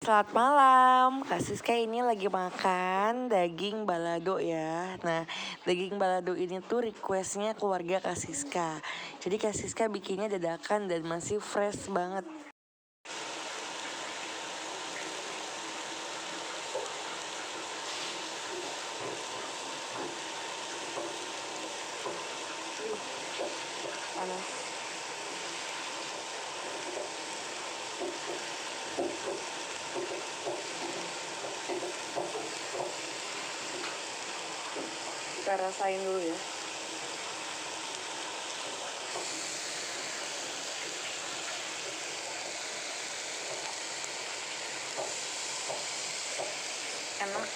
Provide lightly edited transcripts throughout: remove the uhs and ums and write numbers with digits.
Selamat malam, Kak Siska ini lagi makan daging balado ya. Nah, daging balado ini tuh requestnya keluarga Kak Siska. Jadi Kak Siska bikinnya dadakan dan masih fresh banget. Panas. Kita rasain dulu ya. Enak.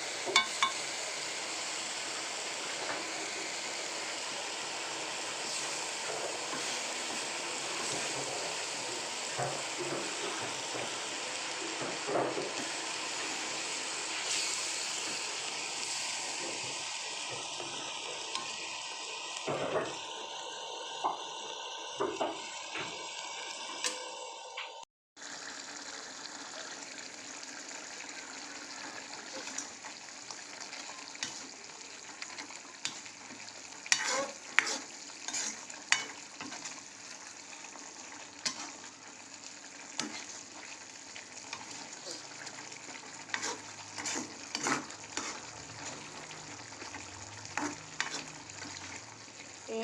Ini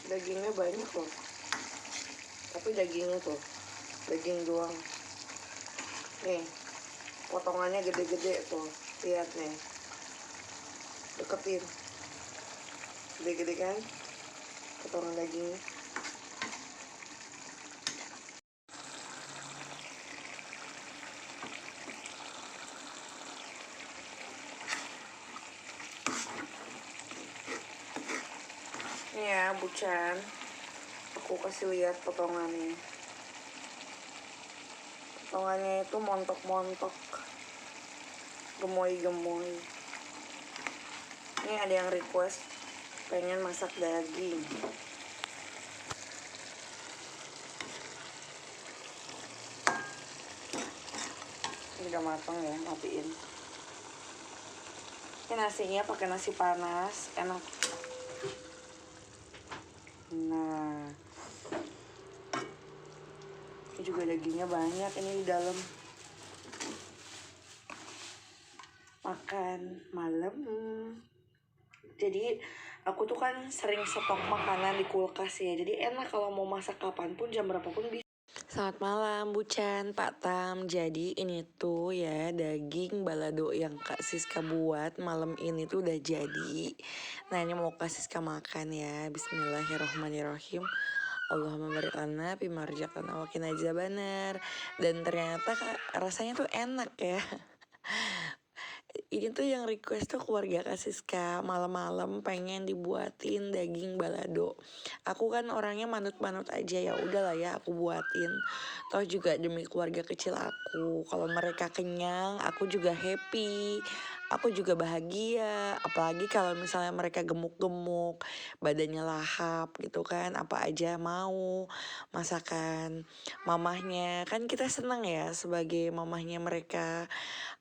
dagingnya banyak loh. Tapi dagingnya tuh, daging doang. Nih, potongannya gede-gede tuh. Lihat nih. Deketin. Gede-gede kan? Potongan dagingnya. Ini ya, Bucan. Aku kasih lihat potongannya. Potongannya itu montok-montok, gemoy-gemoy. Ini ada yang request pengen masak daging. Ini udah matang ya, matiin. Ini nasinya pakai nasi panas, enak. Nah, ini juga dagingnya banyak ini di dalam. Makan malam. Jadi aku tuh kan sering stok makanan di kulkas ya. Jadi enak kalau mau masak kapanpun, jam berapapun bisa. Selamat malam Bucan, Pak Tam. Jadi ini tuh ya daging balado yang Kak Siska buat malam ini tuh udah jadi. Nah ini mau Kak Siska makan ya. Bismillahirrohmanirrohim. Allahumma barik lana bima razaqtana wa qina adzabannar. Dan ternyata rasanya tuh enak ya. Ini tuh yang request tuh keluarga Kak Siska, malam-malam pengen dibuatin daging balado. Aku kan orangnya manut-manut aja, ya udahlah ya aku buatin. Toh juga demi keluarga kecil aku. Kalau mereka kenyang, aku juga happy. Aku juga bahagia, apalagi kalau misalnya mereka gemuk-gemuk, badannya lahap gitu kan, apa aja mau masakan mamahnya. Kan kita senang ya sebagai mamahnya mereka.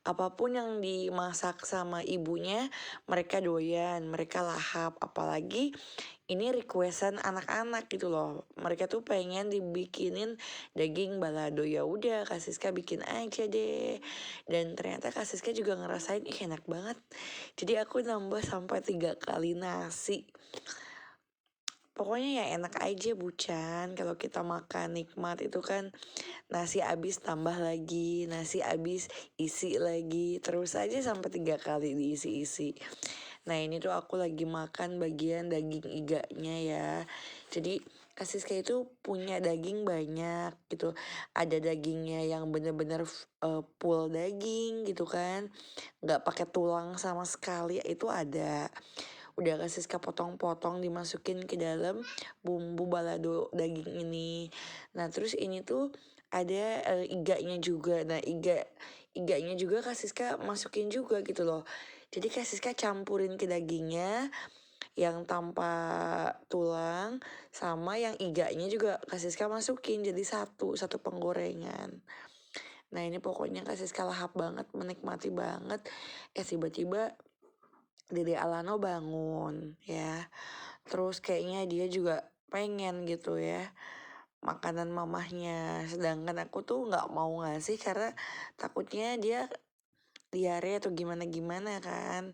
Apapun yang dimasak sama ibunya, mereka doyan, mereka lahap. Apalagi ini requestan anak-anak gitu loh. Mereka tuh pengen dibikinin daging balado. Ya udah, Kak Siska bikin aja deh. Dan ternyata Kak Siska juga ngerasain enak banget. Jadi aku nambah sampai 3 kali nasi. Pokoknya ya enak aja Bucan. Kalau kita makan nikmat itu kan nasi habis tambah lagi, nasi habis isi lagi, terus aja sampai 3 kali diisi-isi. Nah ini tuh aku lagi makan bagian daging iganya ya. Jadi Kak Siska itu punya daging banyak gitu. Ada dagingnya yang bener-bener full daging gitu kan, nggak pakai tulang sama sekali, itu ada. Udah Kak Siska potong-potong dimasukin ke dalam bumbu balado daging ini. Nah terus ini tuh ada iganya juga. Nah iganya juga Kak Siska masukin juga gitu loh. Jadi Kak Siska campurin ke dagingnya yang tanpa tulang sama yang iganya juga Kak Siska masukin jadi satu penggorengan. Nah ini pokoknya Kak Siska lahap banget, menikmati banget. Tiba-tiba Dede Alano bangun ya. Terus kayaknya dia juga pengen gitu ya makanan mamahnya. Sedangkan aku tuh nggak mau ngasih karena takutnya dia diare atau gimana-gimana kan.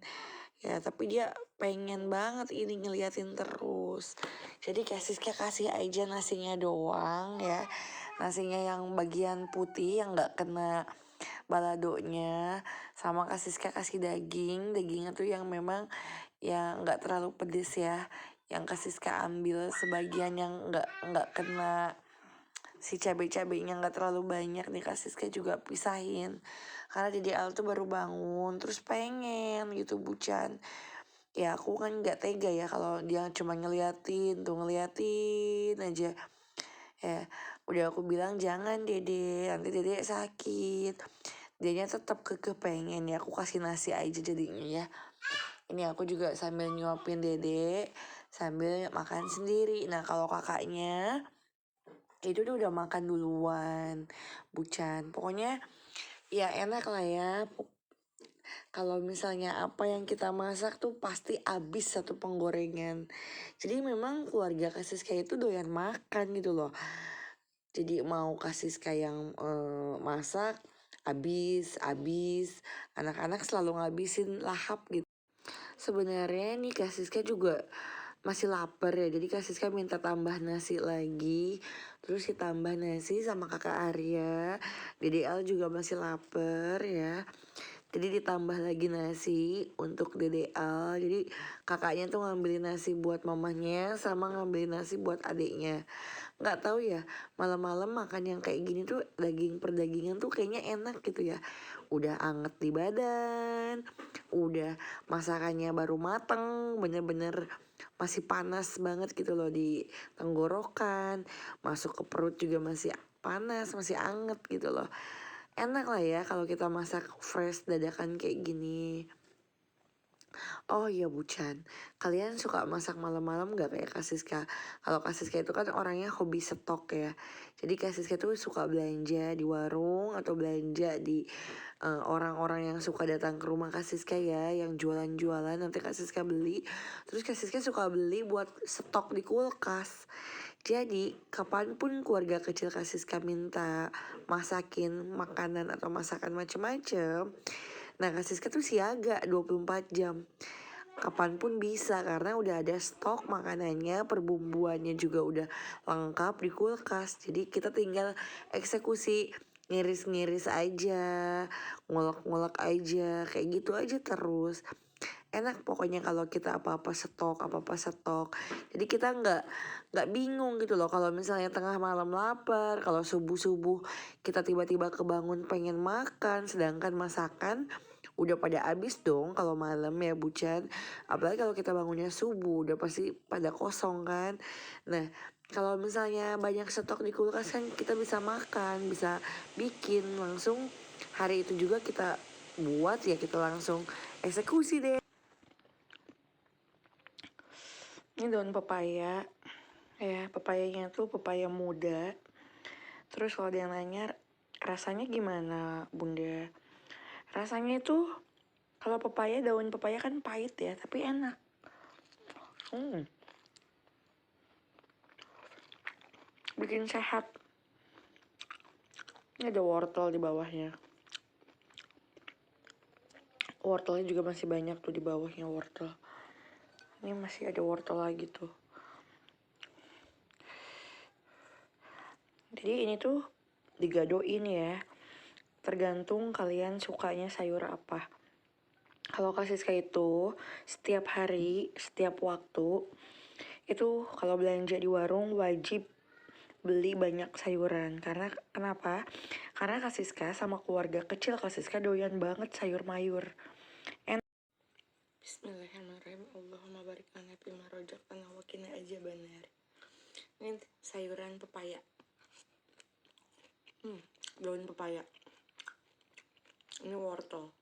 Ya tapi dia pengen banget ini ngeliatin terus. Jadi Kak Siska kasih aja nasinya doang ya. Nasinya yang bagian putih yang nggak kena baladonya. Sama Kak Siska kasih daging. Dagingnya tuh yang memang yang nggak terlalu pedes ya. Yang Kak Siska ambil sebagian yang nggak kena si cabai-cabainya nggak terlalu banyak nih. Kak Siska juga pisahin karena Dede Al tuh baru bangun terus pengen gitu Bucan. Ya aku kan nggak tega ya kalau dia cuma ngeliatin aja ya. Udah aku bilang jangan Dede, nanti Dede sakit. Dianya tetap kekeh pengen ya, aku kasih nasi aja jadinya ya. Ini aku juga sambil nyuapin Dede sambil makan sendiri. Nah kalau kakaknya itu udah makan duluan Bucan. Pokoknya ya enak lah ya. Kalau misalnya apa yang kita masak tuh pasti habis satu penggorengan. Jadi memang keluarga Kak Siska itu doyan makan gitu loh. Jadi mau Kak Siska yang masak habis. Anak-anak selalu ngabisin lahap gitu. Sebenarnya nih Kak Siska juga masih lapar ya. Jadi Kak Siska minta tambah nasi lagi. Terus ditambah nasi sama Kakak Arya. Dede Al juga masih lapar ya. Jadi ditambah lagi nasi untuk Dede Al. Jadi kakaknya tuh ngambilin nasi buat mamahnya sama ngambilin nasi buat adiknya. Nggak tahu ya, malam-malam makan yang kayak gini tuh daging perdagingan tuh kayaknya enak gitu ya. Udah anget di badan, udah masakannya baru mateng, bener-bener masih panas banget gitu loh di tenggorokan. Masuk ke perut juga masih panas, masih anget gitu loh. Enak lah ya kalau kita masak fresh dadakan kayak gini. Oh iya Bucan, kalian suka masak malam-malam gak kayak Kak Siska? Kalau Kak Siska itu kan orangnya hobi stok ya. Jadi Kak Siska tuh suka belanja di warung atau belanja di orang-orang yang suka datang ke rumah Kak Siska ya, yang jualan-jualan nanti Kak Siska beli. Terus Kak Siska suka beli buat stok di kulkas. Jadi kapanpun keluarga kecil Kak Siska minta masakin makanan atau masakan macem-macem, nah Kak Siska tuh siaga 24 jam. Kapanpun bisa karena udah ada stok makanannya, perbumbuannya juga udah lengkap di kulkas. Jadi kita tinggal eksekusi ngiris-ngiris aja, ngulek-ngulek aja, kayak gitu aja terus. Enak pokoknya kalau kita apa-apa stok. Jadi kita nggak bingung gitu loh kalau misalnya tengah malam lapar, kalau subuh-subuh kita tiba-tiba kebangun pengen makan, sedangkan masakan udah pada habis dong kalau malam ya Bucan. Apalagi kalau kita bangunnya subuh udah pasti pada kosong kan. Nah kalau misalnya banyak stok di kulkas kan kita bisa makan, bisa bikin langsung hari itu juga kita buat ya, kita langsung eksekusi deh. Ini daun pepaya ya, pepayanya tuh pepaya muda. Terus kalau ada yang nanya rasanya gimana Bunda, rasanya itu kalau pepaya, daun pepaya kan pahit ya tapi enak. Bikin sehat. Ini ada wortel di bawahnya, wortelnya juga masih banyak tuh di bawahnya wortel. Ini masih ada wortel lagi tuh. Jadi ini tuh digadoin ya, tergantung kalian sukanya sayur apa. Kalau Kak Siska itu setiap hari, setiap waktu itu kalau belanja di warung wajib beli banyak sayuran. Karena kenapa? Karena Kak Siska sama keluarga kecil Kak Siska doyan banget sayur mayur. Bismillahirrahmanirrahim. Allahumma barik lana fima razaqtana wa qina adzabannar. Ini sayuran pepaya. Daun pepaya. Ini wortel.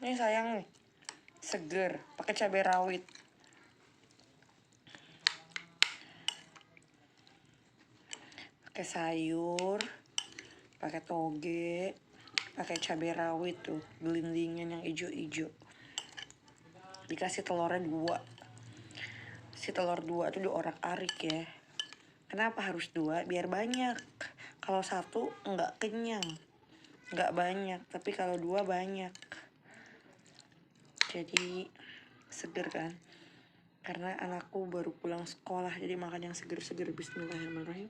Nih sayang nih, seger, pakai cabai rawit. Pakai sayur, pakai toge, pakai cabai rawit tuh, gelindingan yang ijo-ijo. Dikasih telurnya 2. Si telur 2 tuh diorak-arik ya. Kenapa harus 2? Biar banyak. Kalau 1 nggak kenyang, nggak banyak. Tapi kalau 2 banyak. Jadi seger kan. Karena anakku baru pulang sekolah, jadi makan yang seger-seger. Bismillahirrahmanirrahim.